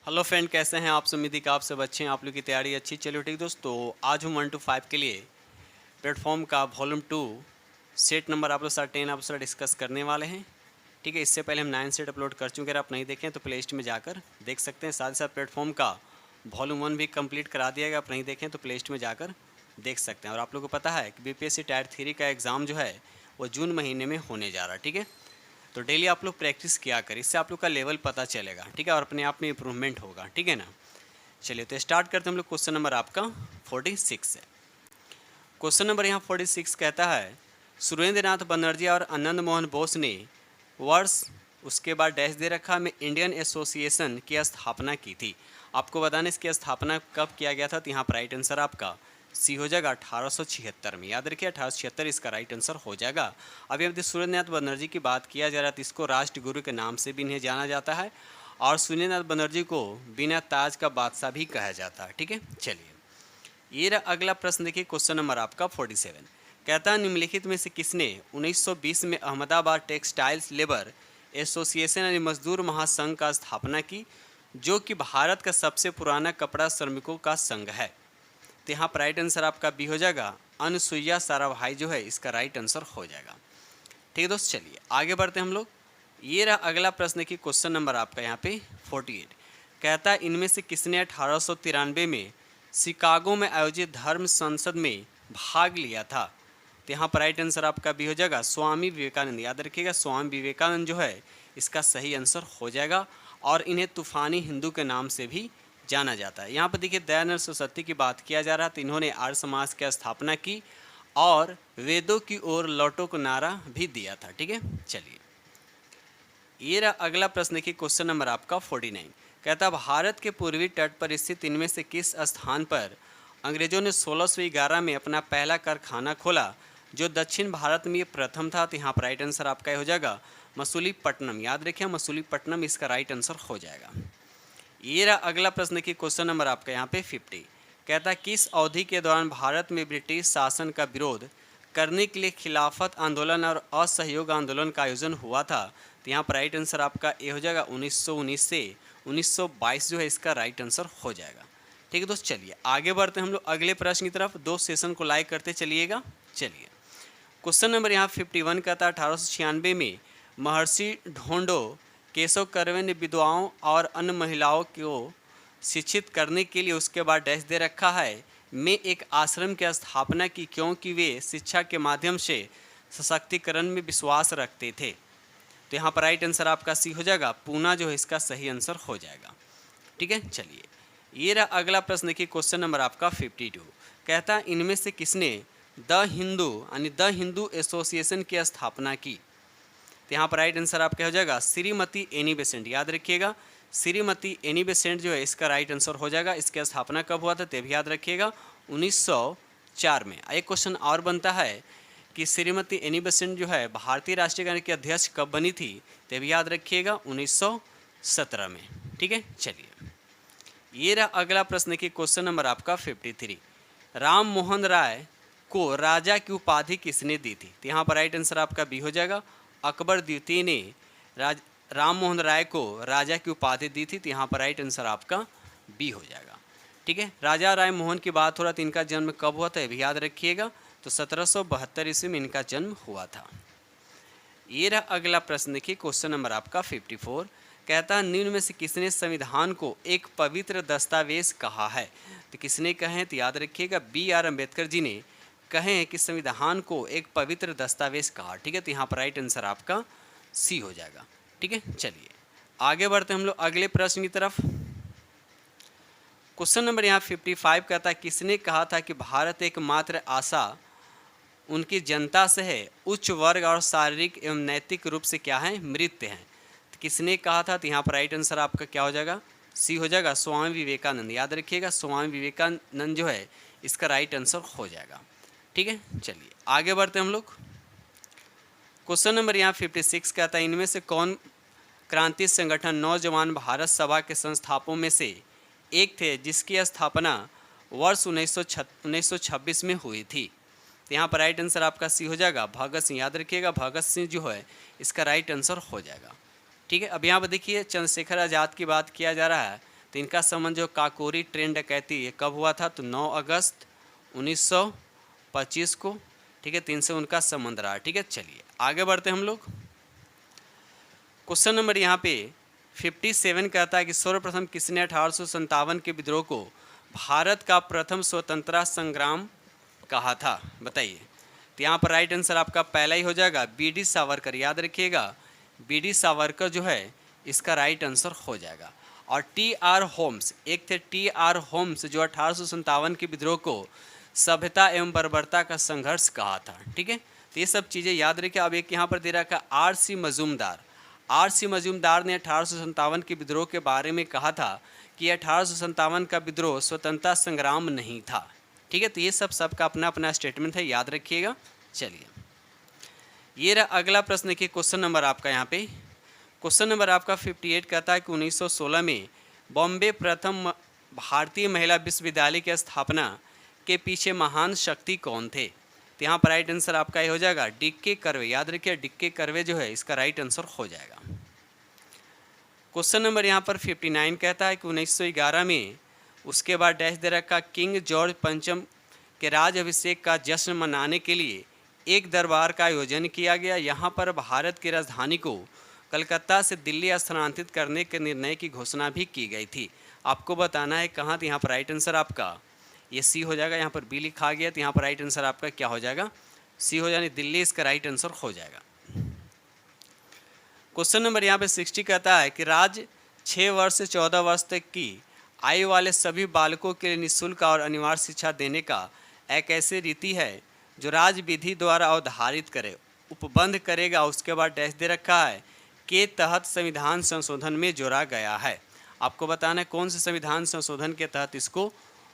Hello friend, कैसे हैं आप? उम्मीद है कि आप सब अच्छे हैं, आप लोग की तैयारी अच्छी। चलिए ठीक दोस्तों, आज हम 1 to 5 के लिए प्लेटफॉर्म का वॉल्यूम 2 सेट नंबर आप लोग साथ 10 आप लोग डिस्कस करने वाले हैं। ठीक है, इससे पहले हम 9 सेट अपलोड कर चुके हैं। आप नहीं देखें तो प्ले लिस्ट में जाकर देख सकते हैं। साथ ही साथ प्लेटफॉर्म का वॉल्यूम 1 भी कंप्लीट करा दिया गया। आप नहीं देखें तो प्ले लिस्ट में जाकर देख सकते हैं। और आप लोग को पता है कि बीपीएससी टायर 3 का एग्ज़ाम जो है वो जून महीने में होने जा रहा है। ठीक है, तो डेली आप लोग प्रैक्टिस किया करें, इससे आप लोग का लेवल पता चलेगा। ठीक है, और अपने आप में इम्प्रूवमेंट होगा। ठीक है ना। चलिए तो स्टार्ट करते हैं हम लोग। क्वेश्चन नंबर आपका 46 है। क्वेश्चन नंबर यहाँ 46 कहता है, सुरेंद्र नाथ बनर्जी और आनंद मोहन बोस ने वर्ष उसके बाद डैश दे रखा में इंडियन एसोसिएशन की स्थापना की थी। आपको बताना इसकी स्थापना कब किया गया था, तो यहाँ पर राइट आंसर आपका सी हो जाएगा 1876 में। याद रखिए 1876 इसका राइट आंसर हो जाएगा। अभी हम सुरेंद्र नाथ बनर्जी की बात किया जा रहा है, तो इसको राष्ट्रगुरु के नाम से भी इन्हें जाना जाता है और सुरेंद्र नाथ बनर्जी को बिना ताज का बादशाह भी कहा जाता है। ठीक है, चलिए ये रहा अगला प्रश्न। देखिए क्वेश्चन नंबर आपका 47 कहता है, निम्नलिखित में से किसने 1920 में अहमदाबाद टेक्सटाइल्स लेबर एसोसिएशन यानी मजदूर महासंघ का स्थापना की, जो कि भारत का सबसे पुराना कपड़ा श्रमिकों का संघ है। तो यहाँ पर राइट आंसर आपका बी हो जाएगा, अनुसुईया साराभाई जो है इसका राइट आंसर हो जाएगा। ठीक है दोस्त, चलिए आगे बढ़ते हैं हम लोग। ये रहा अगला प्रश्न की क्वेश्चन नंबर आपका यहाँ पे 48 कहता है, इनमें से किसने 1893 में शिकागो में आयोजित धर्म संसद में भाग लिया था। तो यहाँ पर राइट आंसर आपका भी हो जाएगा स्वामी विवेकानंद। याद रखिएगा स्वामी विवेकानंद जो है इसका सही आंसर हो जाएगा। और इन्हें तूफानी हिंदू के नाम से भी जाना जाता है। यहाँ पर देखिए दयानंद सरस्वती की बात किया जा रहा है, तो इन्होंने आर्य समाज की स्थापना की और वेदों की ओर लौटो को नारा भी दिया था। ठीक है, चलिए ये रहा अगला प्रश्न की क्वेश्चन नंबर आपका 49 कहता, भारत के पूर्वी तट पर स्थित इनमें से किस स्थान पर अंग्रेजों ने 1611 में अपना पहला कारखाना खोला, जो दक्षिण भारत में ये प्रथम था। तो यहाँ पर राइट आंसर आपका हो जाएगा मसूलीपट्टनम। याद रखिए मसूलीपट्टनम इसका राइट आंसर हो जाएगा। ये रहा अगला प्रश्न की क्वेश्चन नंबर आपका यहाँ पे 50 कहता है, किस अवधि के दौरान भारत में ब्रिटिश शासन का विरोध करने के लिए खिलाफत आंदोलन और असहयोग आंदोलन का आयोजन हुआ था। तो यहाँ पर राइट आंसर आपका ए हो जाएगा 1919 से 1922 जो है इसका राइट आंसर हो जाएगा। ठीक है दोस्त, चलिए आगे बढ़ते हैं हम लोग अगले प्रश्न की तरफ। दो सेशन को लाइक करते चलिएगा। चलिए क्वेश्चन नंबर यहाँ 51 कहता है, 1896 में महर्षि ढोंडो केशव कर्वे ने विधवाओं और अन्य महिलाओं को शिक्षित करने के लिए उसके बाद डैश दे रखा है में एक आश्रम की स्थापना की, क्योंकि वे शिक्षा के माध्यम से सशक्तिकरण में विश्वास रखते थे। तो यहाँ पर राइट आंसर आपका सी हो जाएगा, पूना जो है इसका सही आंसर हो जाएगा। ठीक है, चलिए ये रहा अगला प्रश्न की क्वेश्चन नंबर आपका 52 कहता है, इनमें से किसने द हिंदू यानी द हिंदू एसोसिएशन की स्थापना की। तो यहाँ पर राइट आंसर आपका हो जाएगा श्रीमती एनी बेसेंट। याद रखिएगा श्रीमती एनी बेसेंट जो है इसका राइट आंसर हो जाएगा। इसकी स्थापना कब हुआ था, ते भी याद रखिएगा 1904 में। एक क्वेश्चन और बनता है कि श्रीमती एनी बेसेंट जो है भारतीय राष्ट्रीय कांग्रेस की अध्यक्ष कब बनी थी, ते भी याद रखिएगा 1917 में। ठीक है, चलिए ये रहा अगला प्रश्न की क्वेश्चन नंबर आपका 53 राम मोहन राय को राजा की उपाधि किसने दी थी। तो यहाँ पर राइट आंसर आपका बी हो जाएगा, अकबर द्वितीय ने राम मोहन राय को राजा की उपाधि दी थी। तो यहाँ पर राइट आंसर आपका बी हो जाएगा। ठीक है, राजा राय मोहन की बात हो रहा, तो इनका जन्म कब हुआ था ये भी याद रखिएगा, तो 1772 ईस्वी में इनका जन्म हुआ था। ये रहा अगला प्रश्न देखिए क्वेश्चन नंबर आपका 54 कहता है, निम्न में से किसने संविधान को एक पवित्र दस्तावेज कहा है। तो किसने कहे हैं, तो याद रखिएगा B.R. अम्बेडकर जी ने कहे हैं कि संविधान को एक पवित्र दस्तावेज कहा। ठीक है, तो यहाँ पर राइट आंसर आपका सी हो जाएगा। ठीक है, चलिए आगे बढ़ते हैं हम लोग अगले प्रश्न की तरफ। क्वेश्चन नंबर यहाँ 55 कहता है, किसने कहा था कि भारत एकमात्र आशा उनकी जनता से है, उच्च वर्ग और शारीरिक एवं नैतिक रूप से क्या है, मृत हैं। तो किसने कहा था, तो यहाँ पर राइट आंसर आपका क्या हो जाएगा, सी हो जाएगा स्वामी विवेकानंद। याद रखिएगा स्वामी विवेकानंद जो है इसका राइट आंसर हो जाएगा। ठीक है, चलिए आगे बढ़ते हैं हम लोग। क्वेश्चन नंबर यहाँ 56 कहता है, इनमें से कौन क्रांति संगठन नौजवान भारत सभा के संस्थापकों में से एक थे, जिसकी स्थापना वर्ष 1926 में हुई थी। तो यहाँ पर राइट आंसर आपका सी हो जाएगा भगत सिंह। याद रखिएगा भगत सिंह जो है इसका राइट आंसर हो जाएगा। ठीक है, अब यहाँ पर देखिए चंद्रशेखर आज़ाद की बात किया जा रहा है, तो इनका संबंध जो काकोरी ट्रेन डकैती ये कब हुआ था, तो 9 अगस्त 1925 को, ठीक है। 3 से उनका संबंध रहा, ठीक है। चलिए आगे बढ़ते हैं हम लोग। क्वेश्चन नंबर यहाँ पे 57 कहता है कि सर्वप्रथम किसने 1857 के विद्रोह को भारत का प्रथम स्वतंत्रता संग्राम कहा था, बताइए। तो यहाँ पर राइट आंसर आपका पहला ही हो जाएगा, बी.डी. सावरकर। याद रखिएगा, बी.डी. सावरकर जो है इसका राइट आंसर हो जाएगा। और टी.आर. होम्स, एक थे टी.आर. होम्स जो 1857 के विद्रोह को सभ्यता एवं बर्बरता का संघर्ष कहा था, ठीक है। तो ये सब चीज़ें याद रखिए। अब एक यहाँ पर दे रखा आर.सी. मजूमदार। आर.सी. मजूमदार ने 1857 के विद्रोह के बारे में कहा था कि 1857 का विद्रोह स्वतंत्रता संग्राम नहीं था, ठीक है। तो ये सबका अपना अपना स्टेटमेंट है, याद रखिएगा। चलिए ये रहा अगला प्रश्न कि क्वेश्चन नंबर आपका यहाँ पे क्वेश्चन नंबर आपका 58 कहता है कि 1916 में बॉम्बे प्रथम भारतीय महिला विश्वविद्यालय की स्थापना के पीछे महान शक्ति कौन थे। तो यहाँ पर राइट आंसर आपका ये हो जाएगा डी.के. कर्वे। याद रखिए डी.के. कर्वे जो है इसका राइट आंसर हो जाएगा। क्वेश्चन नंबर यहाँ पर 59 कहता है कि 1911 में उसके बाद डैश दे रखा किंग जॉर्ज पंचम के राज अभिषेक का जश्न मनाने के लिए एक दरबार का आयोजन किया गया। यहाँ पर भारत की राजधानी को कलकत्ता से दिल्ली स्थानांतरित करने के निर्णय की घोषणा भी की गई थी। आपको बताना है कहाँ, तो यहाँ पर राइट आंसर आपका ये सी हो जाएगा। यहाँ पर बी लिखा गया, तो यहाँ पर राइट आंसर आपका क्या हो जाएगा, सी हो जाए, दिल्ली इसका राइट आंसर हो जाएगा। क्वेश्चन नंबर यहाँ पे 60 कहता है कि राज्य 6 वर्ष से 14 वर्ष तक की आयु वाले सभी बालकों के लिए निःशुल्क और अनिवार्य शिक्षा देने का एक ऐसी रीति है जो राज्य विधि द्वारा अवधारित करे, उपबंध करेगा। उसके बाद डैश दे रखा है के तहत संविधान संशोधन में जोड़ा गया है। आपको बताना है कौन से संविधान संशोधन के तहत इसको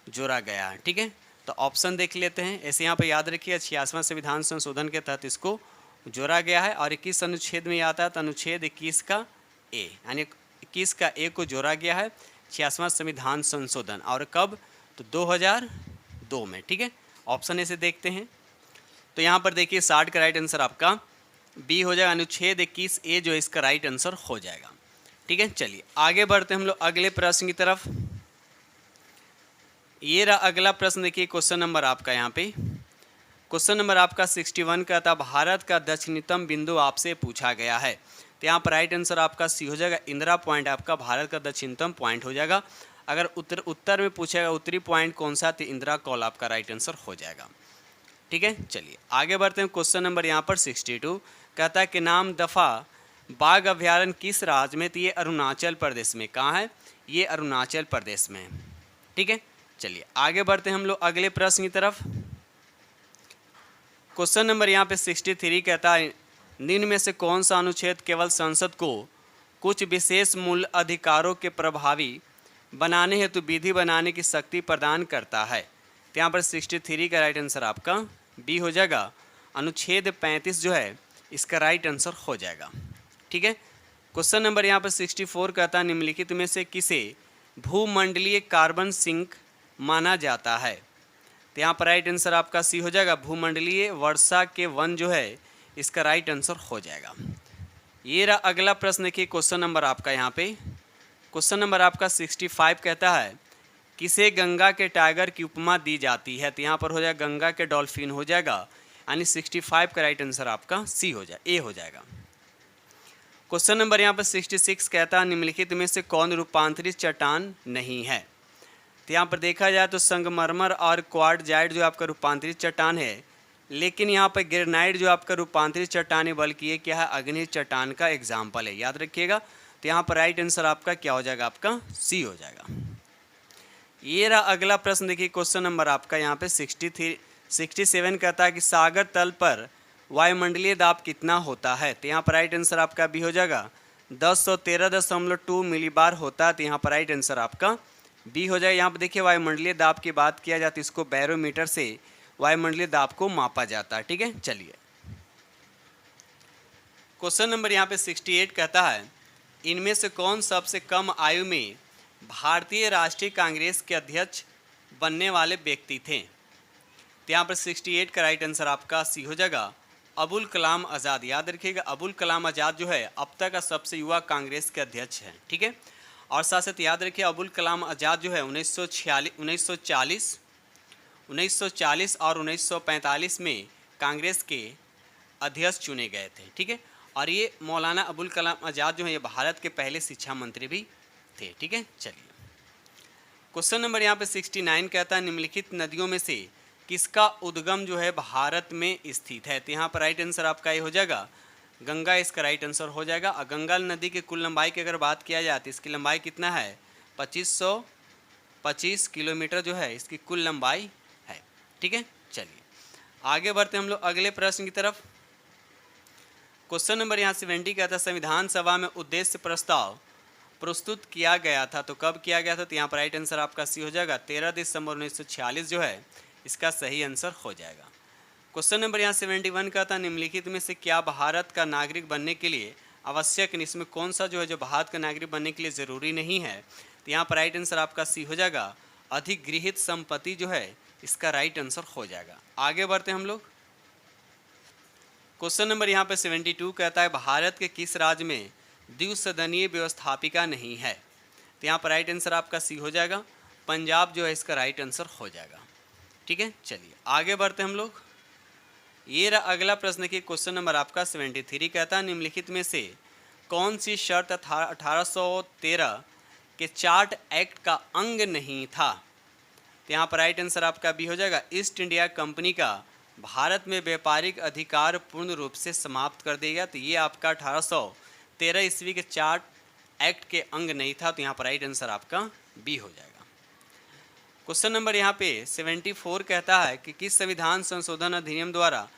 जोड़ा गया है, ठीक है। तो ऑप्शन देख लेते हैं। ऐसे यहाँ पे याद रखिए 86वां संविधान संशोधन के तहत इसको जोड़ा गया है और 21 अनुच्छेद में आता है, तो अनुच्छेद 21 का ए, यानी 21 का ए को जोड़ा गया है 86वां संविधान संशोधन। और कब, तो 2002 में, ठीक है। ऑप्शन ऐसे देखते हैं, तो यहाँ पर देखिए 60 का राइट आंसर आपका बी हो जाएगा, अनुच्छेद 21 ए जो इसका राइट आंसर हो जाएगा, ठीक है। चलिए आगे बढ़ते हैं हम लोग अगले प्रश्न की तरफ। ये रहा अगला प्रश्न, देखिए क्वेश्चन नंबर आपका यहाँ पे क्वेश्चन नंबर आपका 61 का था भारत का दक्षिणतम बिंदु आपसे पूछा गया है। तो यहाँ पर राइट आंसर आपका सी हो जाएगा, इंदिरा पॉइंट आपका भारत का दक्षिणतम पॉइंट हो जाएगा। अगर उत्तर में पूछेगा उत्तरी पॉइंट कौन सा, तो इंदिरा कॉल आपका राइट आंसर हो जाएगा, ठीक है। चलिए आगे बढ़ते हैं। क्वेश्चन नंबर यहाँ पर 62 कहता है कि नाम दफा बाघ अभ्यारण्य किस राज्य में, तो ये अरुणाचल प्रदेश में। कहाँ है, ये अरुणाचल प्रदेश में, ठीक है। चलिए आगे बढ़ते हैं हम लोग अगले प्रश्न की तरफ। क्वेश्चन नंबर यहाँ पे 63 कहता है निम्न में से कौन सा अनुच्छेद केवल संसद को कुछ विशेष मूल अधिकारों के प्रभावी बनाने हेतु विधि बनाने की शक्ति प्रदान करता है। तो यहाँ पर 63 का राइट आंसर आपका बी हो जाएगा, अनुच्छेद 35 जो है इसका राइट आंसर हो जाएगा, ठीक है। क्वेश्चन नंबर यहाँ पर 64 कहता है निम्नलिखित में से किसे भूमंडलीय कार्बन सिंक माना जाता है। तो यहाँ पर राइट आंसर आपका सी हो जाएगा, भूमंडलीय वर्षा के वन जो है इसका राइट आंसर हो जाएगा। ये रहा अगला प्रश्न की क्वेश्चन नंबर आपका यहाँ पे क्वेश्चन नंबर आपका 65 कहता है किसे गंगा के टाइगर की उपमा दी जाती है। तो यहाँ पर हो जाएगा गंगा के डॉल्फिन हो जाएगा, यानी 65 का राइट आंसर आपका सी हो जाए, ए हो जाएगा। क्वेश्चन नंबर यहाँ पर 66 कहता है निम्नलिखित में से कौन रूपांतरित चट्टान नहीं है। तो यहाँ पर देखा जाए तो संगमरमर और क्वार्टजाइट जो आपका रूपांतरित चट्टान है, लेकिन यहाँ पर ग्रेनाइट जो आपका रूपांतरित चट्टान है बल्कि ये क्या है, अग्नि चट्टान का एग्जाम्पल है, याद रखिएगा। तो यहाँ पर राइट आंसर आपका क्या हो जाएगा, आपका सी हो जाएगा। ये रहा अगला प्रश्न, देखिए क्वेश्चन नंबर आपका यहाँ पे 67 कहता है कि सागर तल पर वायुमंडलीय दाब कितना होता है। तो यहाँ पर राइट आंसर आपका भी हो जाएगा 1013.2 मिलीबार होता है। तो यहाँ पर राइट आंसर आपका बी हो जाएगा। यहाँ पर देखिए वायुमंडलीय दाब की बात किया जाती है, इसको बैरोमीटर से वायुमंडलीय दाब को मापा जाता है, ठीक है। चलिए क्वेश्चन नंबर यहाँ पे 68 कहता है इनमें से कौन सबसे कम आयु में भारतीय राष्ट्रीय कांग्रेस के अध्यक्ष बनने वाले व्यक्ति थे। तो यहाँ पर 68 का राइट आंसर आपका सी हो जाएगा, अबुल कलाम आज़ाद। याद रखिएगा अबुल कलाम आज़ाद जो है अब तक का सबसे युवा कांग्रेस के अध्यक्ष हैं, ठीक है। और साथ साथ याद रखिए अबुल कलाम आज़ाद जो है 1940 और 1945 में कांग्रेस के अध्यक्ष चुने गए थे। ठीक है, और ये मौलाना अबुल कलाम आज़ाद जो है ये भारत के पहले शिक्षा मंत्री भी थे। ठीक है, चलिए क्वेश्चन नंबर यहाँ पे 69 कहता है निम्नलिखित नदियों में से किसका उद्गम जो है भारत में स्थित है। तो यहाँ पर राइट आंसर आपका ये हो जाएगा गंगा, इसका राइट आंसर हो जाएगा। और गंगा नदी की कुल लंबाई की अगर बात किया जाए तो इसकी लंबाई कितना है 2525 किलोमीटर जो है इसकी कुल लंबाई है। ठीक है, चलिए आगे बढ़ते हम लोग अगले प्रश्न की तरफ। क्वेश्चन नंबर यहाँ 70 कहता है संविधान सभा में उद्देश्य प्रस्ताव प्रस्तुत किया गया था, तो कब किया गया था। तो यहाँ पर राइट आंसर आपका सी हो जाएगा 13 दिसंबर 1946 जो है इसका सही आंसर हो जाएगा। क्वेश्चन नंबर यहाँ 71 कहता है निम्नलिखित में से क्या भारत का नागरिक बनने के लिए आवश्यक नहीं, इसमें कौन सा जो है जो भारत का नागरिक बनने के लिए ज़रूरी नहीं है। तो यहाँ पर राइट आंसर आपका सी हो जाएगा अधिगृहित संपत्ति जो है इसका राइट आंसर हो जाएगा। आगे बढ़ते हम लोग। क्वेश्चन नंबर यहाँ पे 72 कहता है भारत के किस राज्य में द्विसदनीय व्यवस्थापिका नहीं है। तो यहाँ पर राइट आंसर आपका सी हो जाएगा पंजाब जो है इसका राइट आंसर हो जाएगा। ठीक है, चलिए आगे बढ़ते हम लोग। ये रहा अगला प्रश्न की क्वेश्चन नंबर आपका 73 कहता है निम्नलिखित में से कौन सी शर्त 1813 के चार्ट एक्ट का अंग नहीं था। तो यहाँ पर राइट आंसर आपका बी हो जाएगा ईस्ट इंडिया कंपनी का भारत में व्यापारिक अधिकार पूर्ण रूप से समाप्त कर दिया गया। तो ये आपका 1813 ईस्वी के चार्ट एक्ट के अंग नहीं था। तो यहाँ पर राइट आंसर आपका बी हो जाएगा। क्वेश्चन नंबर यहाँ पे 74 कहता है कि किस संविधान संशोधन अधिनियम द्वारा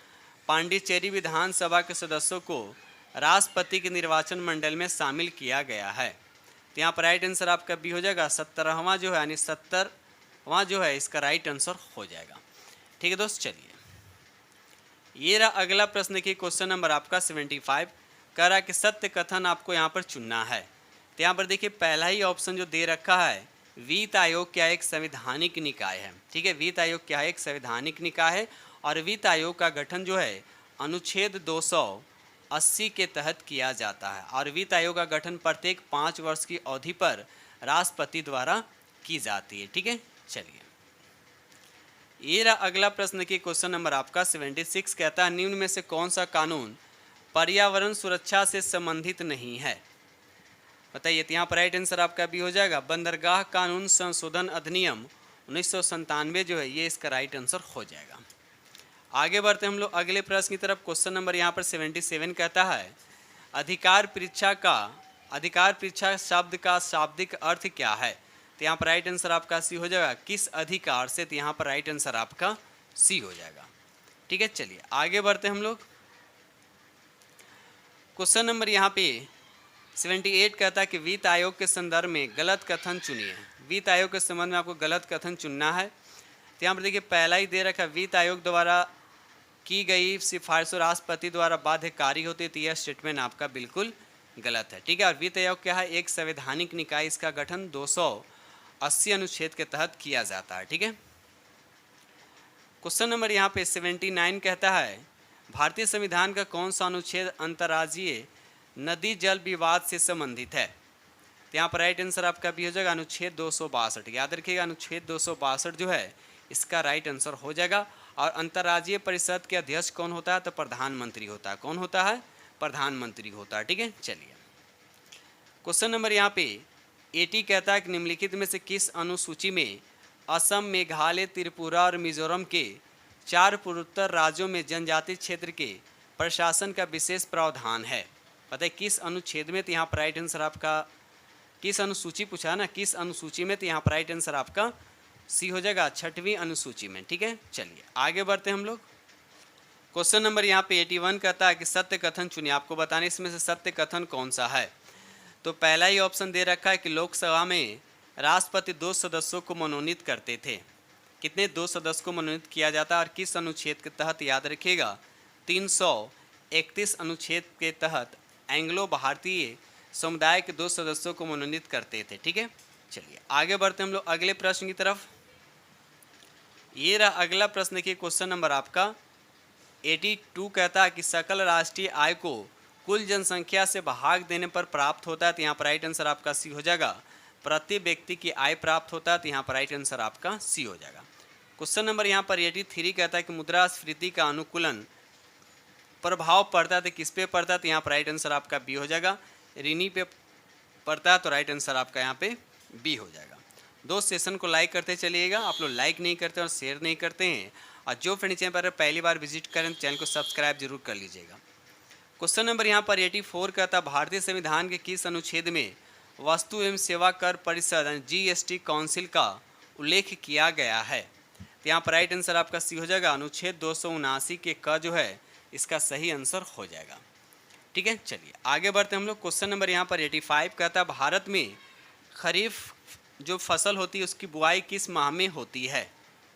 पांडिचेरी विधानसभा के सदस्यों को राष्ट्रपति के निर्वाचन मंडल में शामिल किया गया है। तो यहाँ पर राइट आंसर आपका बी हो जाएगा 17वां जो है यानी 70वां जो है इसका राइट आंसर हो जाएगा। ठीक है दोस्त, चलिए ये रहा अगला प्रश्न की क्वेश्चन नंबर आपका 75 कह रहा है कि सत्य कथन आपको यहाँ पर चुनना है। तो यहाँ पर देखिए पहला ही ऑप्शन जो दे रखा है वित्त आयोग क्या एक संवैधानिक निकाय है। ठीक है, वित्त आयोग क्या है एक संवैधानिक निकाय है और वित्त आयोग का गठन जो है अनुच्छेद 280 के तहत किया जाता है और वित्त आयोग का गठन प्रत्येक 5 वर्ष की अवधि पर राष्ट्रपति द्वारा की जाती है। ठीक है, चलिए ये रहा अगला प्रश्न की क्वेश्चन नंबर आपका 76 कहता है निम्न में से कौन सा कानून पर्यावरण सुरक्षा से संबंधित नहीं है। बताइए। तो यहाँ पर राइट आंसर आपका भी हो जाएगा बंदरगाह कानून संशोधन अधिनियम 1997 जो है ये इसका राइट आंसर हो जाएगा। आगे बढ़ते हम लोग अगले प्रश्न की तरफ। क्वेश्चन नंबर यहाँ पर 77 कहता है अधिकार परीक्षा शब्द का शाब्दिक अर्थ क्या है। तो यहाँ पर राइट आंसर आपका सी हो जाएगा किस अधिकार से। तो यहाँ पर राइट आंसर आपका सी हो जाएगा। ठीक है, चलिए आगे बढ़ते हम लोग। क्वेश्चन नंबर यहाँ पे 78 कहता है कि वित्त आयोग के संदर्भ में गलत कथन चुनिए। वित्त आयोग के संबंध में आपको गलत कथन चुनना है। तो यहाँ पर देखिए पहला ही दे रखा वित्त आयोग द्वारा की गई सिफारिशों राष्ट्रपति द्वारा बाध्यकारी होती है। तो यह स्टेटमेंट आपका बिल्कुल गलत है। ठीक है, और वित्त आयोग क्या है एक संवैधानिक निकाय, इसका गठन 280 अनुच्छेद के तहत किया जाता है। ठीक है, क्वेश्चन नंबर यहाँ पे 79 कहता है भारतीय संविधान का कौन सा अनुच्छेद अंतर्राज्यीय नदी जल विवाद से संबंधित है। तो यहाँ पर राइट आंसर आपका भी हो जाएगा अनुच्छेद 262। याद रखिएगा अनुच्छेद 262 जो है इसका राइट आंसर हो जाएगा। और अंतर्राज्यीय परिषद के अध्यक्ष कौन होता है तो प्रधानमंत्री होता है। कौन होता है, प्रधानमंत्री होता है। ठीक है, चलिए क्वेश्चन नंबर यहाँ पे 80 कहता है कि निम्नलिखित में से किस अनुसूची में असम, मेघालय, त्रिपुरा और मिजोरम के 4 पूर्वोत्तर राज्यों में जनजातीय क्षेत्र के प्रशासन का विशेष प्रावधान है। पता है किस अनुच्छेद में। तो यहाँ पर राइट आंसर आपका किस अनुसूची पूछा ना, किस अनुसूची में। तो यहाँ पर राइट आंसर आपका सी हो जाएगा 6वीं अनुसूची में। ठीक है, चलिए आगे बढ़ते हम लोग। क्वेश्चन नंबर यहाँ पे 81 कहता है कि सत्य कथन चुनिए। आपको बताने इसमें से सत्य कथन कौन सा है। तो पहला ही ऑप्शन दे रखा है कि लोकसभा में राष्ट्रपति 2 सदस्यों को मनोनीत करते थे। कितने 2 सदस्य को मनोनीत किया जाता है और किस अनुच्छेद के तहत। याद रखिएगा 331 अनुच्छेद के तहत एंग्लो भारतीय समुदाय के 2 सदस्यों को मनोनीत करते थे। ठीक है, चलिए आगे बढ़ते हम लोग अगले प्रश्न की तरफ। ये रहा अगला प्रश्न की क्वेश्चन नंबर आपका 82 कहता है कि सकल राष्ट्रीय आय को कुल जनसंख्या से भाग देने पर प्राप्त होता है। तो यहाँ पर राइट आंसर आपका सी हो जाएगा प्रति व्यक्ति की आय प्राप्त होता है, तो यहाँ पर राइट आंसर आपका सी हो जाएगा। क्वेश्चन नंबर यहाँ पर 83 कहता है कि मुद्रास्फीति का अनुकूलन प्रभाव पड़ता है तो किस पे पड़ता है, तो यहाँ पर राइट आंसर आपका बी हो जाएगा। ऋणी पे पड़ता है तो राइट आंसर आपका यहाँ पे बी हो जाएगा। दोस्त सेशन को लाइक करते चलिएगा, आप लोग लाइक नहीं करते और शेयर नहीं करते हैं, और जो फ्रेंड चैनल पर पहली बार विजिट करें चैनल को सब्सक्राइब जरूर कर लीजिएगा। क्वेश्चन नंबर यहाँ पर 84 कहता है भारतीय संविधान के किस अनुच्छेद में वस्तु एवं सेवा कर परिषद GST काउंसिल का उल्लेख किया गया है, तो यहाँ पर राइट आंसर आपका सी हो जाएगा। अनुच्छेद 279 के क जो है इसका सही आंसर हो जाएगा। ठीक है, चलिए आगे बढ़ते हैं हम लोग। क्वेश्चन नंबर यहाँ पर 85 कहता है भारत में खरीफ जो फसल होती है उसकी बुआई किस माह में होती है,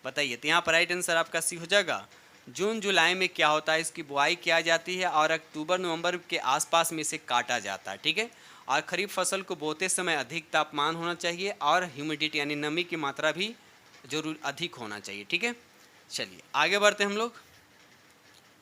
बताइए। तो यहाँ पर राइट आंसर आपका सी हो जाएगा। जून जुलाई में क्या होता है, इसकी बुआई किया जाती है और अक्टूबर नवंबर के आसपास में इसे काटा जाता है। ठीक है, और खरीफ फसल को बोते समय अधिक तापमान होना चाहिए और ह्यूमिडिटी यानी नमी की मात्रा भी जरूर अधिक होना चाहिए। ठीक है, चलिए आगे बढ़ते हैं हम लोग।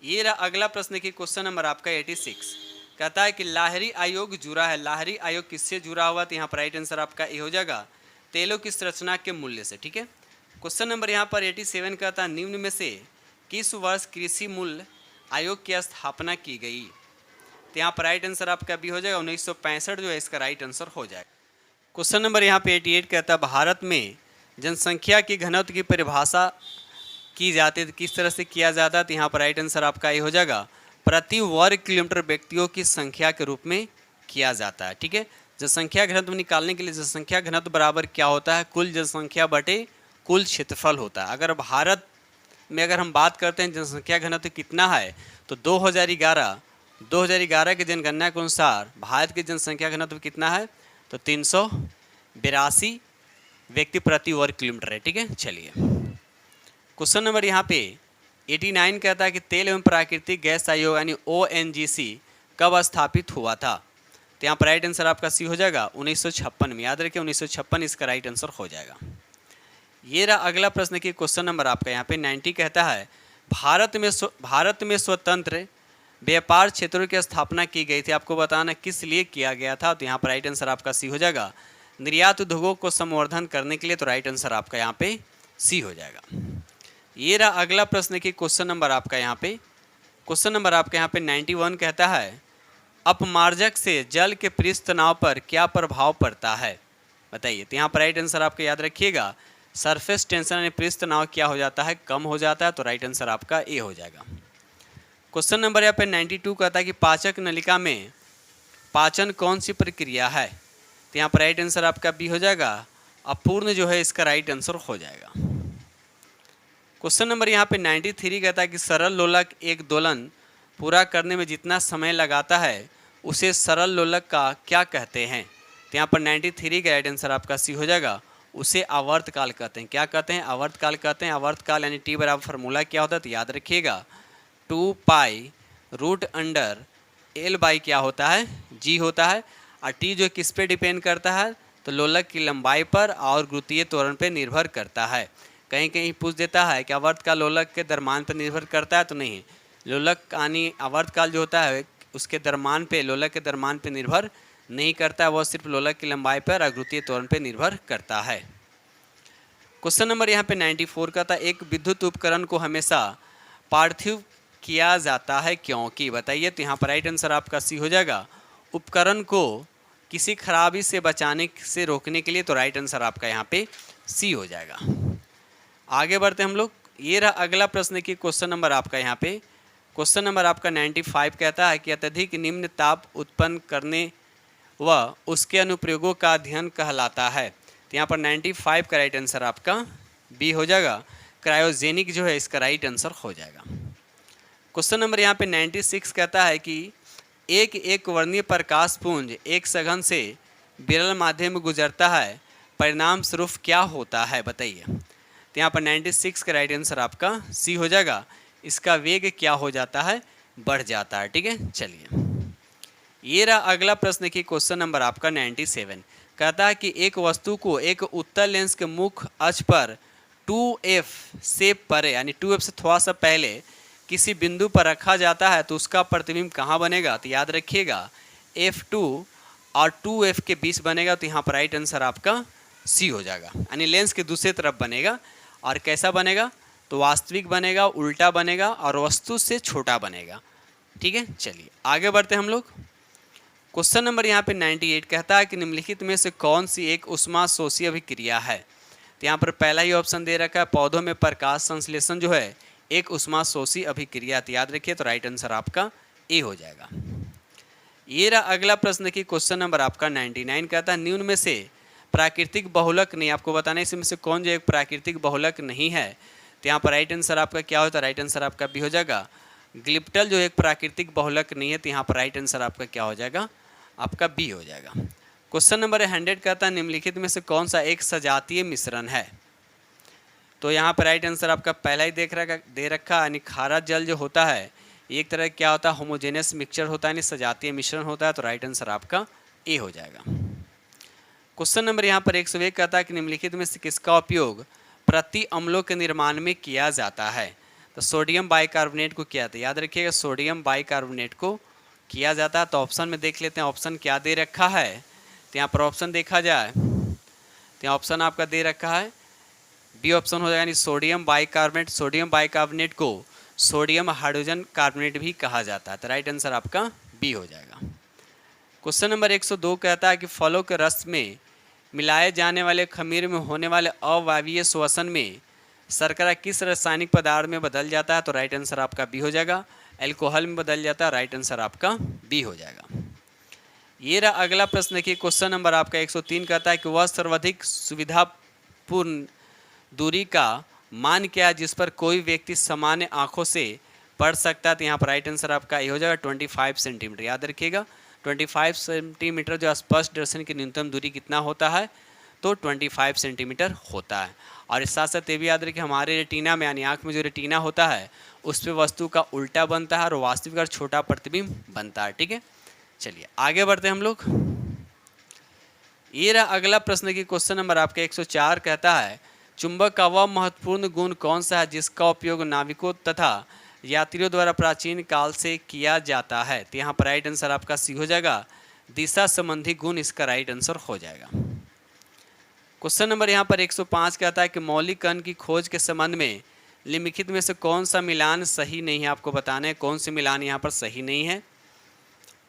ये रहा अगला प्रश्न की क्वेश्चन नंबर आपका 86 कहता है कि लाहरी आयोग जुड़ा है। लाहरी आयोग किससे जुड़ा हुआ, तो यहाँ पर राइट आंसर आपका ए हो जाएगा, तेलों की संरचना के मूल्य से। ठीक है, क्वेश्चन नंबर यहाँ पर 87 कहता है निम्न में से किस वर्ष कृषि मूल्य आयोग की स्थापना की गई, तो यहाँ पर राइट आंसर आपका बी हो जाएगा। 1965 जो है इसका राइट आंसर हो जाएगा। क्वेश्चन नंबर यहाँ पे 88 कहता है भारत में जनसंख्या की घनत्व की परिभाषा की जाती है, किस तरह से किया जाता है, तो यहाँ पर राइट आंसर आपका ये हो जाएगा, प्रति वर्ग किलोमीटर व्यक्तियों की संख्या के रूप में किया जाता है। ठीक है, जनसंख्या घनत्व निकालने के लिए जनसंख्या घनत्व बराबर क्या होता है, कुल जनसंख्या बटे कुल क्षेत्रफल होता है। अगर भारत में अगर हम बात करते हैं जनसंख्या घनत्व कितना है, तो 2011 की जनगणना के अनुसार भारत की जनसंख्या घनत्व कितना है, तो 382 व्यक्ति प्रति वर्ग किलोमीटर है। ठीक है, चलिए क्वेश्चन नंबर यहाँ पे 89 कहता है कि तेल एवं प्राकृतिक गैस आयोग यानी ONGC कब स्थापित हुआ था, तो यहाँ पर राइट आंसर आपका सी हो जाएगा 1956 में। याद रखिए 1956 इसका राइट आंसर हो जाएगा। ये रहा अगला प्रश्न की क्वेश्चन नंबर आपका यहाँ पे 90 कहता है भारत में स्वतंत्र व्यापार क्षेत्रों की स्थापना की गई थी, आपको बताना किस लिए किया गया था, तो यहाँ पर राइट आंसर आपका सी हो जाएगा, निर्यात उद्योगों को संवर्धन करने के लिए, तो राइट आंसर आपका यहाँ पे सी हो जाएगा। ये रहा अगला प्रश्न की क्वेश्चन नंबर आपका यहाँ पे 91 कहता है अपमार्जक से जल के पृष्ठ तनाव पर क्या प्रभाव पड़ता है, बताइए। तो यहाँ पर राइट आंसर आपका याद रखिएगा, सरफेस टेंशन यानी पृष्ठ तनाव क्या हो जाता है, कम हो जाता है, तो राइट आंसर आपका ए हो जाएगा। क्वेश्चन नंबर यहाँ पे 92 कहता है कि पाचक नलिका में पाचन कौन सी प्रक्रिया है, तो यहाँ पर राइट आंसर आपका बी हो जाएगा, अपूर्ण जो है इसका राइट आंसर हो जाएगा। क्वेश्चन नंबर यहाँ पे 93 कहता है कि सरल लोलक एक दोलन पूरा करने में जितना समय लगाता है उसे सरल लोलक का क्या कहते हैं, तो यहाँ पर 93 का राइट आंसर आपका सी हो जाएगा, उसे आवर्तकाल कहते हैं। क्या कहते हैं, आवर्तकाल कहते हैं। आवर्तकाल यानी टी बराबर फार्मूला क्या होता है, तो याद रखिएगा 2π√L क्या होता है, जी होता है, और टी जो किस पे डिपेंड करता है, तो लोलक की लंबाई पर और गुरुत्वीय त्वरण पे निर्भर करता है। कहीं कहीं पूछ देता है कि आवर्तकाल लोलक के द्रव्यमान पर निर्भर करता है, तो नहीं, लोलक यानी आवर्तकाल जो होता है उसके द्रव्यमान पे, लोलक के द्रव्यमान पे निर्भर नहीं करता है, वह सिर्फ लोलक की लंबाई पर और गुरुत्वीय त्वरण पे निर्भर करता है। क्वेश्चन नंबर यहाँ पे 94 का था एक विद्युत उपकरण को हमेशा पार्थिव किया जाता है क्योंकि, बताइए। तो यहाँ पर राइट आंसर आपका सी हो जाएगा, उपकरण को किसी खराबी से बचाने से रोकने के लिए, तो राइट आंसर आपका यहाँ पे सी हो जाएगा। आगे बढ़ते हम लोग। ये रहा अगला प्रश्न की क्वेश्चन नंबर आपका यहाँ पे क्वेश्चन नंबर आपका 95 कहता है कि अत्यधिक निम्न ताप उत्पन्न करने व उसके अनुप्रयोगों का अध्ययन कहलाता है, तो यहाँ पर 95 का राइट आंसर आपका बी हो जाएगा, क्रायोजेनिक जो है इसका राइट आंसर हो जाएगा। क्वेश्चन नंबर यहाँ पे 96 कहता है कि एक वर्णीय प्रकाश पुंज एक सघन से विरल माध्यम में गुजरता है, परिणाम स्वरूप क्या होता है, बताइए। तो यहाँ पर 96 का राइट आंसर आपका सी हो जाएगा, इसका वेग क्या हो जाता है, बढ़ जाता है। ठीक है, चलिए ये रहा अगला प्रश्न की क्वेश्चन नंबर आपका 97 कहता है कि एक वस्तु को एक उत्तल लेंस के मुख्य अक्ष पर 2f से परे यानी 2f से थोड़ा सा पहले किसी बिंदु पर रखा जाता है तो उसका प्रतिबिंब कहाँ बनेगा, तो याद रखिएगा f2 और 2F के बीच बनेगा, तो यहाँ पर राइट आंसर आपका सी हो जाएगा, यानी लेंस के दूसरी तरफ बनेगा। और कैसा बनेगा, तो वास्तविक बनेगा, उल्टा बनेगा और वस्तु से छोटा बनेगा। ठीक है, चलिए आगे बढ़ते हैं हम लोग। क्वेश्चन नंबर यहाँ पे 98 कहता है कि निम्नलिखित में से कौन सी एक उष्मा शोषी अभिक्रिया है। तो यहाँ पर पहला ही ऑप्शन दे रखा है, पौधों में प्रकाश संश्लेषण जो है एक उष्मा शोषी अभिक्रिया। तो याद रखिए, तो राइट आंसर आपका ए हो जाएगा। ये रहा अगला प्रश्न की क्वेश्चन नंबर आपका 99 कहता है निम्न में से प्राकृतिक बहुलक नहीं, आपको बताना है इसमें से कौन जो एक प्राकृतिक बहुलक नहीं है। तो यहाँ पर राइट आंसर आपका क्या होता है, राइट आंसर आपका बी हो जाएगा। ग्लिप्टल जो एक प्राकृतिक बहुलक नहीं है, तो यहाँ पर राइट आंसर आपका क्या हो जाएगा, आपका बी हो जाएगा। क्वेश्चन नंबर 100 कहता है निम्नलिखित में से कौन सा एक सजातीय मिश्रण है। तो यहाँ पर राइट आंसर आपका पहला ही दे रखा, यानी खारा जल जो होता है एक तरह क्या होता है, होमोजेनियस मिक्सचर होता है, यानी सजातीय मिश्रण होता है। तो राइट आंसर आपका ए हो जाएगा। क्वेश्चन नंबर यहाँ पर 101 कहता है कि निम्नलिखित में से किसका उपयोग प्रति अम्लों के निर्माण में किया जाता है। तो सोडियम बाइकार्बोनेट को किया था, याद रखिएगा सोडियम बाइकार्बोनेट को किया जाता है। तो ऑप्शन में देख लेते हैं ऑप्शन क्या दे रखा है। तो यहाँ पर ऑप्शन देखा जाए तो यहाँ ऑप्शन आपका दे रखा है बी ऑप्शन हो जाएगा, यानी सोडियम बाइकार्बोनेट। सोडियम बाइकार्बोनेट को सोडियम हाइड्रोजन कार्बोनेट भी कहा जाता है। तो राइट आंसर आपका बी हो जाएगा। क्वेश्चन नंबर 102 कहता है कि फलों के रस में मिलाए जाने वाले खमीर में होने वाले अवायवीय श्वसन में शर्करा किस रासायनिक पदार्थ में बदल जाता है। तो राइट आंसर आपका बी हो जाएगा, एल्कोहल में बदल जाता है। राइट आंसर आपका बी हो जाएगा। ये रहा अगला प्रश्न देखिए, क्वेश्चन नंबर आपका 103 कहता है कि वह सर्वाधिक सुविधापूर्ण दूरी का मान क्या है जिस पर कोई व्यक्ति सामान्य आंखों से पढ़ सकता है। तो यहाँ पर राइट आंसर आपका ये हो जाएगा 25 सेंटीमीटर। याद रखिएगा 25 सेंटीमीटर जो स्पष्ट दर्शन की न्यूनतम दूरी कितना होता है, तो 25 सेंटीमीटर होता है। और इस साथ साथ ये भी याद रखिए हमारे रेटिना में, यानी आँख में जो रेटिना होता है उस पर वस्तु का उल्टा बनता है और वास्तविक और छोटा प्रतिबिंब बनता है। ठीक है, चलिए आगे बढ़ते हैं हम लोग। ये रहा अगला प्रश्न की क्वेश्चन नंबर आपका 104 कहता है चुंबक का वह महत्वपूर्ण गुण कौन सा है जिसका उपयोग नाविकों तथा यात्रियों द्वारा प्राचीन काल से किया जाता है। तो यहाँ पर राइट आंसर आपका सी हो जाएगा, दिशा संबंधी गुण इसका राइट आंसर हो जाएगा। क्वेश्चन नंबर यहाँ पर 105 कहता है कि मौलिक कण की खोज के संबंध में निम्नलिखित में से कौन सा मिलान सही नहीं है। आपको बताना है कौन से मिलान यहाँ पर सही नहीं है।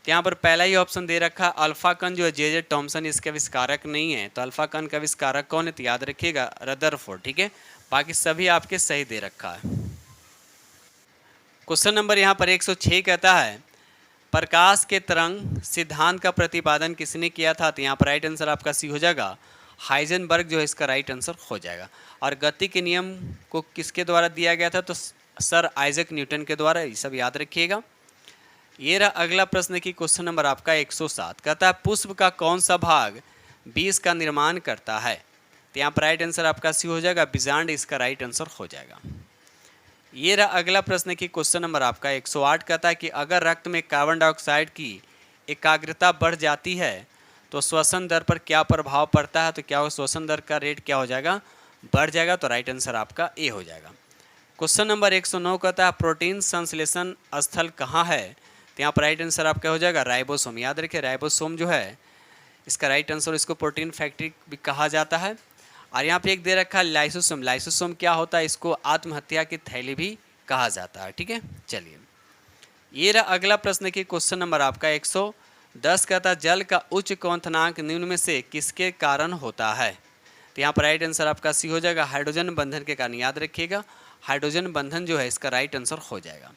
तो यहाँ पर पहला ही ऑप्शन दे रखा अल्फा कण जो है जे टॉमसन इसके आविष्कारक नहीं है। तो अल्फा कण का आविष्कारक कौन है, तो याद रखिएगा रदरफोर्ड। ठीक है, बाकी सभी आपके सही दे रखा है। क्वेश्चन नंबर यहाँ पर 106 कहता है प्रकाश के तरंग सिद्धांत का प्रतिपादन किसने किया था। तो यहाँ पर राइट आंसर आपका सी हो जाएगा, हाइजेनबर्ग जो है इसका राइट आंसर हो जाएगा। और गति के नियम को किसके द्वारा दिया गया था, तो सर आइजक न्यूटन के द्वारा। ये सब याद रखिएगा। ये रहा अगला प्रश्न की क्वेश्चन नंबर आपका 107 कहता है पुष्प का कौन सा भाग बीज का निर्माण करता है। तो यहाँ पर राइट आंसर आपका सी हो जाएगा, बीजांड इसका राइट आंसर हो जाएगा। ये रहा अगला प्रश्न की क्वेश्चन नंबर आपका 108 कहता है कि अगर रक्त में कार्बन डाइऑक्साइड की एकाग्रता बढ़ जाती है तो श्वसन दर पर क्या प्रभाव पड़ता है। तो क्या हो, श्वसन दर का रेट क्या हो जाएगा, बढ़ जाएगा। तो राइट आंसर आपका ए हो जाएगा। क्वेश्चन नंबर 109 कहता है प्रोटीन संश्लेषण स्थल कहाँ है। तो यहाँ पर राइट आंसर आपका हो जाएगा राइबोसोम। याद रखिए राइबोसोम जो है इसका राइट आंसर, इसको प्रोटीन फैक्ट्री भी कहा जाता है। और यहाँ पे एक दे रखा है लाइसोसोम। लाइसोसोम क्या होता है, इसको आत्महत्या की थैली भी कहा जाता है। ठीक है, चलिए ये रहा अगला प्रश्न की क्वेश्चन नंबर आपका 110 कहता है जल का उच्च क्वथनांक निम्न में से किसके कारण होता है। तो यहाँ पर राइट आंसर आपका सी हो जाएगा, हाइड्रोजन बंधन के कारण। याद रखिएगा हाइड्रोजन बंधन जो है इसका राइट आंसर हो जाएगा।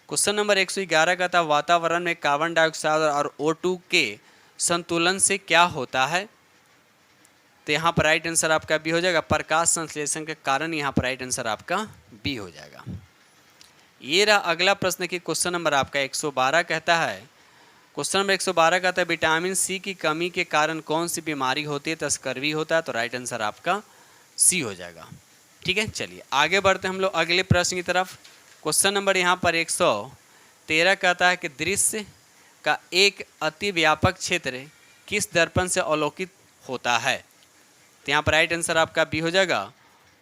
क्वेश्चन नंबर 111 कहता है वातावरण में कार्बन डाइऑक्साइड और O2 के संतुलन से क्या होता है। तो यहाँ पर राइट आंसर आपका बी हो जाएगा, प्रकाश संश्लेषण के कारण यहाँ पर राइट आंसर आपका बी हो जाएगा। ये रहा अगला प्रश्न की क्वेश्चन नंबर आपका 112 कहता है क्वेश्चन नंबर 112 कहता है विटामिन सी की कमी के कारण कौन सी बीमारी होती है। तो स्कर्वी होता है। तो राइट आंसर आपका सी हो जाएगा। ठीक है, चलिए आगे बढ़ते हैं हम लोग अगले प्रश्न की तरफ। क्वेश्चन नंबर यहाँ पर 113 कहता है कि दृश्य का एक अति व्यापक क्षेत्र किस दर्पण से अवलोकित होता है। तो यहाँ पर राइट आंसर आपका बी हो जाएगा,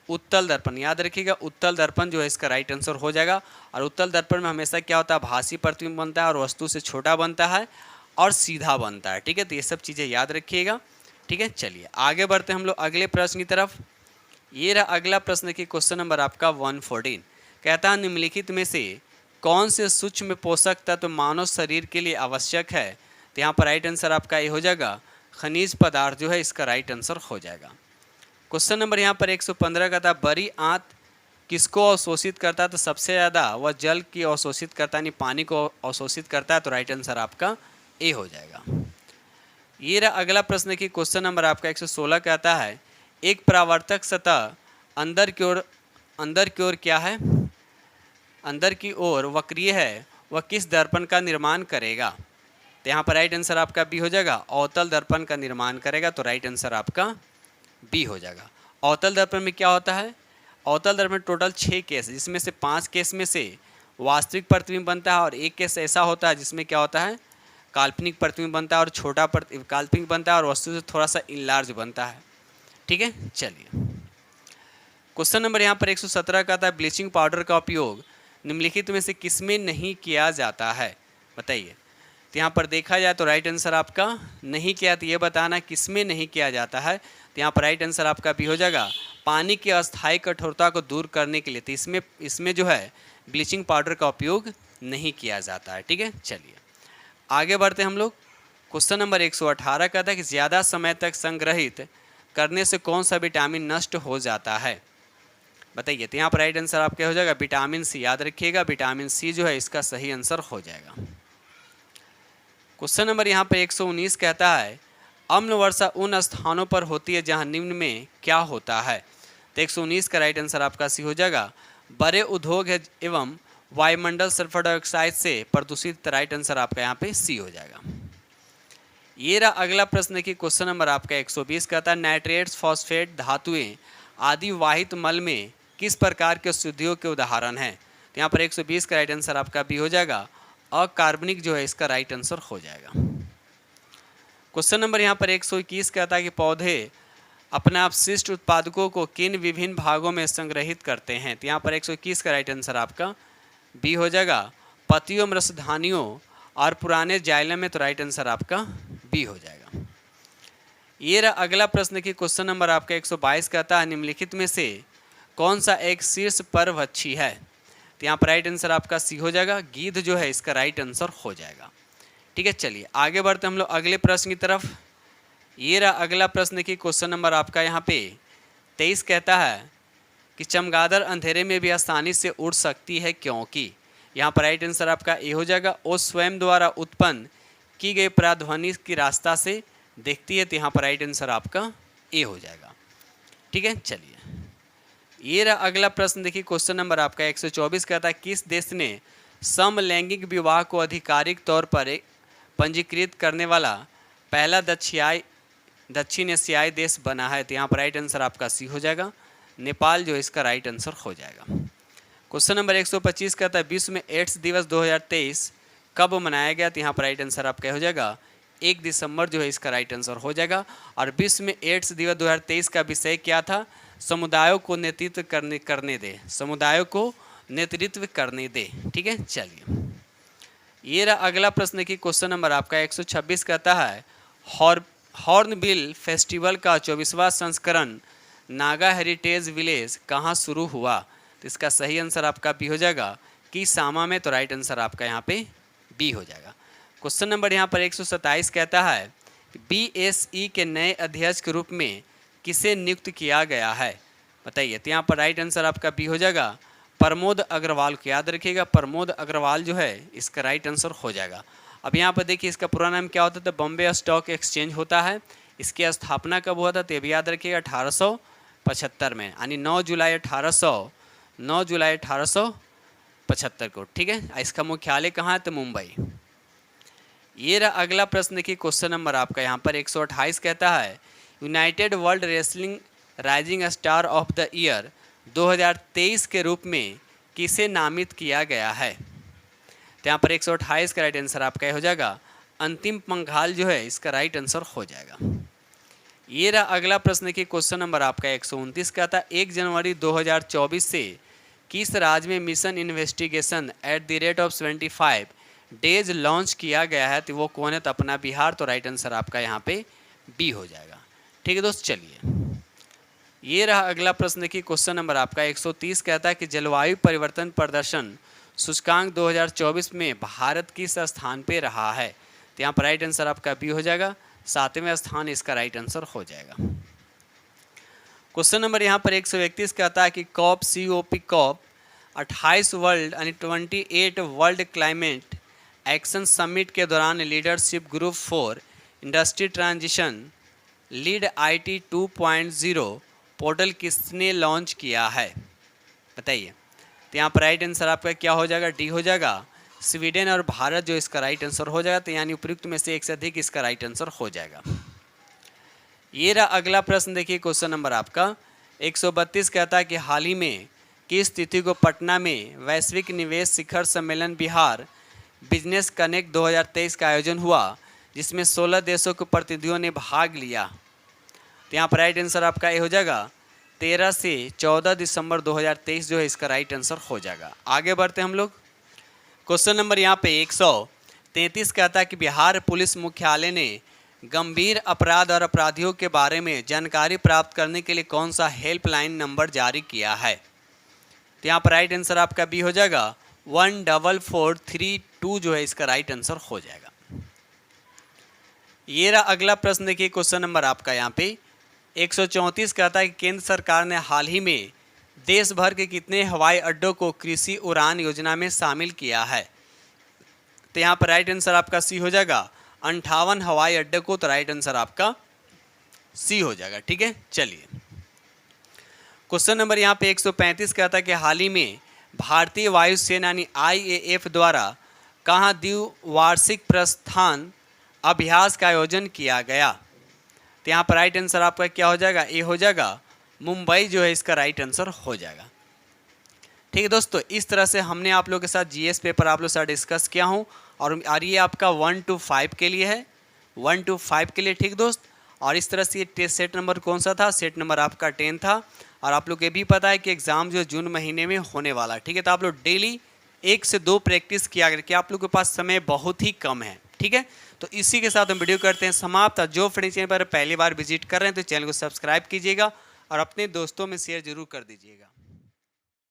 उत्तल दर्पण। याद रखिएगा उत्तल दर्पण जो है इसका राइट आंसर हो जाएगा। और उत्तल दर्पण में हमेशा क्या होता है, भासी प्रतिबिंब बनता है और वस्तु से छोटा बनता है और सीधा बनता है। ठीक है, तो ये सब चीज़ें याद रखिएगा। ठीक है, चलिए आगे बढ़ते हैं हम लोग अगले प्रश्न की तरफ। ये रहा अगला प्रश्न की क्वेश्चन नंबर आपका 114। कहता है निम्नलिखित में से कौन से सूक्ष्म पोषक तत्व मानव शरीर के लिए आवश्यक है। तो यहाँ पर राइट आंसर आपका ये हो जाएगा खनिज पदार्थ जो है इसका राइट आंसर हो जाएगा। क्वेश्चन नंबर यहाँ पर 115 का था बड़ी आंत किसको अवशोषित करता है। तो सबसे ज़्यादा वह जल की अवशोषित करता है, यानी पानी को अवशोषित करता है। तो राइट आंसर आपका ए हो जाएगा। ये रहा अगला प्रश्न की क्वेश्चन नंबर आपका 116 कहता है एक परावर्तक सतह अंदर की ओर क्या है, अंदर की ओर वक्रीय है, वह किस दर्पण का निर्माण करेगा। तो यहाँ पर राइट आंसर आपका बी हो जाएगा, अवतल दर्पण का निर्माण करेगा। तो राइट आंसर आपका बी हो जाएगा। अवतल दर्पण में क्या होता है, अवतल दर्पण में टोटल 6 केस, जिसमें से 5 केस में से वास्तविक प्रतिबिंब बनता है और एक केस ऐसा होता है जिसमें क्या होता है काल्पनिक प्रतिबिंब बनता है और छोटा काल्पनिक बनता है और वस्तु से थोड़ा सा इनलार्ज बनता है। ठीक है, चलिए क्वेश्चन नंबर यहाँ पर 117 का था ब्लीचिंग पाउडर का उपयोग निम्नलिखित में से किसमें नहीं किया जाता है, बताइए। तो यहाँ पर देखा जाए तो राइट आंसर आपका नहीं किया, तो ये बताना किसमें नहीं किया जाता है। तो यहाँ पर राइट आंसर आपका भी हो जाएगा पानी की अस्थायी कठोरता को दूर करने के लिए। तो इसमें जो है ब्लीचिंग पाउडर का उपयोग नहीं किया जाता है। ठीक है, चलिए आगे बढ़ते हम लोग। क्वेश्चन नंबर 118 का था कि ज़्यादा समय तक संग्रहित करने से कौन सा विटामिन नष्ट हो जाता है, बताइए। तो यहाँ पर राइट आंसर आपका हो जाएगा विटामिन सी। याद रखिएगा विटामिन सी जो है इसका सही आंसर हो जाएगा। क्वेश्चन नंबर यहाँ पर 119 कहता है अम्ल वर्षा उन स्थानों पर होती है जहाँ निम्न में क्या होता है। तो 119 का राइट आंसर आपका सी हो जाएगा बड़े उद्योग है एवं वायुमंडल सल्फर डाइऑक्साइड से प्रदूषित। राइट आंसर आपका यहाँ पे सी हो जाएगा। ये रहा अगला प्रश्न की क्वेश्चन नंबर आपका 120 कहता है नाइट्रेट्स फॉस्फेट धातुएं आदि वाहित मल में किस प्रकार के अशुद्धियों के उदाहरण हैं। तो यहाँ पर 120 का राइट आंसर आपका भी हो जाएगा अकार्बनिक जो है इसका राइट आंसर हो जाएगा। क्वेश्चन नंबर यहाँ पर 121 कहता है कि पौधे अपने अपशिष्ट उत्पादकों को किन विभिन्न भागों में संग्रहित करते हैं। तो यहाँ पर 121 का राइट आंसर आपका बी हो जाएगा पत्तियों में रसधानियों और पुराने जाइलम में। तो राइट आंसर आपका बी हो जाएगा। ये रहा अगला प्रश्न की क्वेश्चन नंबर आपका 122 कहता है निम्नलिखित में से कौन सा एक शीर्ष परभक्षी है। तो यहाँ पर राइट आंसर आपका सी हो जाएगा गीध जो है इसका राइट आंसर हो जाएगा। ठीक है, चलिए आगे बढ़ते हम लोग अगले प्रश्न की तरफ। ये रहा अगला प्रश्न की क्वेश्चन नंबर आपका यहाँ पे 23 कहता है कि चमगादड़ अंधेरे में भी आसानी से उड़ सकती है क्योंकि। यहाँ पर राइट आंसर आपका ए हो जाएगा वो स्वयं द्वारा उत्पन्न की गई पराध्वनि की रास्ता से देखती है। तो यहाँ पर राइट आंसर आपका ए हो जाएगा। ठीक है, चलिए ये रहा अगला प्रश्न देखिए क्वेश्चन नंबर आपका 124 कहता है किस देश ने समलैंगिक विवाह को आधिकारिक तौर पर पंजीकृत करने वाला पहला दक्षिण एशियाई देश बना है। तो यहाँ पर राइट आंसर आपका सी हो जाएगा नेपाल जो इसका राइट आंसर हो जाएगा। क्वेश्चन नंबर 125 कहता है विश्व में एड्स दिवस 2023 कब मनाया गया। तो यहाँ पर राइट आंसर आपका हो जाएगा 1 दिसंबर जो है इसका राइट आंसर हो जाएगा। और विश्व में एड्स दिवस 2023 का विषय क्या था, समुदायों को नेतृत्व करने दे, समुदायों को नेतृत्व करने दे। ठीक है, चलिए ये रहा अगला प्रश्न की क्वेश्चन नंबर आपका 126 कहता है हॉर्नबिल फेस्टिवल का 24वां संस्करण नागा हेरिटेज विलेज कहाँ शुरू हुआ। तो इसका सही आंसर आपका बी हो जाएगा कि सामा में। तो राइट आंसर आपका यहाँ पे बी हो जाएगा। क्वेश्चन नंबर यहाँ पर 127 कहता है BSE के नए अध्यक्ष के रूप में किसे नियुक्त किया गया है, बताइए। तो यहाँ पर राइट आंसर आपका बी हो जाएगा प्रमोद अग्रवाल को। याद रखिएगा प्रमोद अग्रवाल जो है इसका राइट आंसर हो जाएगा। अब यहाँ पर देखिए इसका पूरा नाम क्या होता है, तो बॉम्बे स्टॉक एक्सचेंज होता है। इसकी स्थापना कब हुआ था, तो ये भी याद रखिएगा 1875 में, यानी 9 जुलाई 1875 को। ठीक है, इसका मुख्यालय कहाँ है, तो मुंबई। ये रहा अगला प्रश्न की क्वेश्चन नंबर आपका यहाँ पर 128 कहता है United world wrestling rising star of the year 2023 के रूप में किसे नामित किया गया है। तो यहाँ पर 128 का राइट आंसर आपका हो जाएगा अंतिम पंघाल जो है इसका राइट आंसर हो जाएगा। ये रहा अगला प्रश्न की क्वेश्चन नंबर आपका 129 का था 1 जनवरी 2024 से किस राज्य में मिशन इन्वेस्टिगेशन @ 75 डेज लॉन्च किया गया है तो वो कौन है, तो अपना बिहार। तो राइट आंसर आपका यहाँ पे बी हो जाएगा। ठीक है दोस्त, चलिए ये रहा अगला प्रश्न। देखिए क्वेश्चन नंबर आपका 130 कहता है कि जलवायु परिवर्तन प्रदर्शन सूचकांक 2024 में भारत किस स्थान पे रहा है। तो यहाँ पर राइट आंसर आपका बी हो जाएगा, 7वें स्थान इसका राइट आंसर हो जाएगा। क्वेश्चन नंबर यहाँ पर 131 कहता है कि COP 28 वर्ल्ड यानी 28 वर्ल्ड क्लाइमेट एक्शन समिट के दौरान leadership group for industry transition lead IT 2.0 portal किसने लॉन्च किया है, बताइए। तो यहाँ पर राइट आंसर आपका क्या हो जाएगा, डी हो जाएगा, स्वीडन और भारत जो इसका राइट आंसर हो जाएगा। तो यानी उपयुक्त में से एक से अधिक इसका राइट आंसर हो जाएगा। ये रहा अगला प्रश्न। देखिए क्वेश्चन नंबर आपका 132 कहता है कि हाल ही में किस तिथि को पटना में वैश्विक निवेश शिखर सम्मेलन बिहार बिजनेस कनेक्ट 2023 का आयोजन हुआ, जिसमें 16 देशों के प्रतिनिधियों ने भाग लिया। तो यहाँ पर राइट आंसर आपका ये हो जाएगा 13 से 14 दिसंबर 2023 जो है इसका राइट आंसर हो जाएगा। आगे बढ़ते हम लोग। क्वेश्चन नंबर यहाँ पे 133 कहता है कि बिहार पुलिस मुख्यालय ने गंभीर अपराध और अपराधियों के बारे में जानकारी प्राप्त करने के लिए कौन सा हेल्पलाइन नंबर जारी किया है। तो यहाँ पर राइट आंसर आपका बी हो जाएगा, 14432 जो है इसका राइट आंसर हो जाएगा। ये रहा अगला प्रश्न। देखिए क्वेश्चन नंबर आपका यहाँ पे 134 कहता है कि केंद्र सरकार ने हाल ही में देश भर के कितने हवाई अड्डों को कृषि उड़ान योजना में शामिल किया है। तो यहाँ पर राइट आंसर आपका सी हो जाएगा, 58 हवाई अड्डे को। तो राइट आंसर आपका सी हो जाएगा। ठीक है, चलिए क्वेश्चन नंबर यहाँ पे 135 कहता है कि हाल ही में भारतीय वायुसेना यानी IAF द्वारा कहाँ द्विवार्षिक प्रस्थान अभ्यास का आयोजन किया गया। तो यहाँ पर राइट आंसर आपका क्या हो जाएगा, ए हो जाएगा, मुंबई जो है इसका राइट आंसर हो जाएगा। ठीक है दोस्तों, इस तरह से हमने आप लोगों के साथ GS पेपर आप लोग के साथ डिस्कस किया हूँ। और ये आपका 1 to 5 के लिए है, 1 to 5 के लिए। ठीक दोस्त, और इस तरह से ये टेस्ट सेट नंबर कौन सा था, सेट नंबर आपका 10 था। और आप लोग को ये भी पता है कि एग्ज़ाम जो जून महीने में होने वाला है। ठीक है, तो आप लोग डेली 1 से 2 प्रैक्टिस किया करके, आप लोग के पास समय बहुत ही कम है। ठीक है, तो इसी के साथ हम वीडियो करते हैं समाप्त। जो फ्रेंड्स चैनल पर पहली बार विजिट कर रहे हैं तो चैनल को सब्सक्राइब कीजिएगा और अपने दोस्तों में शेयर जरूर कर दीजिएगा।